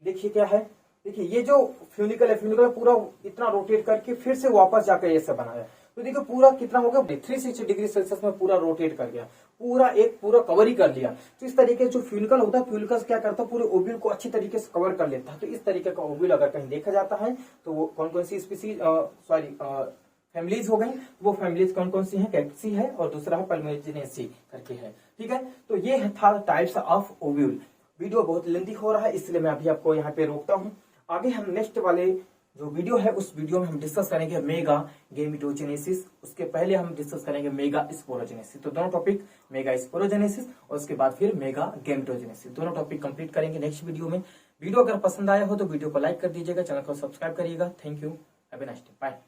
देखिए क्या है, देखिए ये जो फ्यूनिकल है, फ्यूनिकल पूरा इतना रोटेट करके फिर से वापस जाकर ये सब बनाया। तो देखो पूरा कितना हो गया, 360 डिग्री सेल्सियस में पूरा रोटेट कर गया, पूरा कवर ही कर लिया। तो इस तरीके जो फ्यूनिकल होता है, फ्यूनिकल क्या करता है, पूरे ओव्यूल को अच्छी तरीके से कवर कर लेता है। तो इस तरीके का ओव्यूल अगर कहीं देखा जाता है तो वो कौन कौन सी स्पीसीज फैमिलीज हो गई, वो फैमिलीज कौन कौन सी है, कैक्सी है और दूसरा है पैल्मेजिनेसी करके है, ठीक है। तो ये था टाइप्स ऑफ ओव्यूल। वीडियो बहुत लेंथी हो रहा है, इसलिए मैं अभी आपको यहाँ पे रोकता हूँ। आगे हम नेक्स्ट वाले जो वीडियो है उस वीडियो में हम डिस्कस करेंगे मेगा गेमिटोजेनेसिस, उसके पहले हम डिस्कस करेंगे मेगा स्पोरोजेनेसिस। तो दोनों टॉपिक मेगा स्पोरोजेनेसिस और उसके बाद फिर मेगा गेमिटोजेनेसिस, दोनों टॉपिक कंप्लीट करेंगे नेक्स्ट वीडियो में। वीडियो अगर पसंद आया हो तो वीडियो को लाइक कर दीजिएगा, चैनल को सब्सक्राइब करिएगा। Thank you, have a nice day, bye.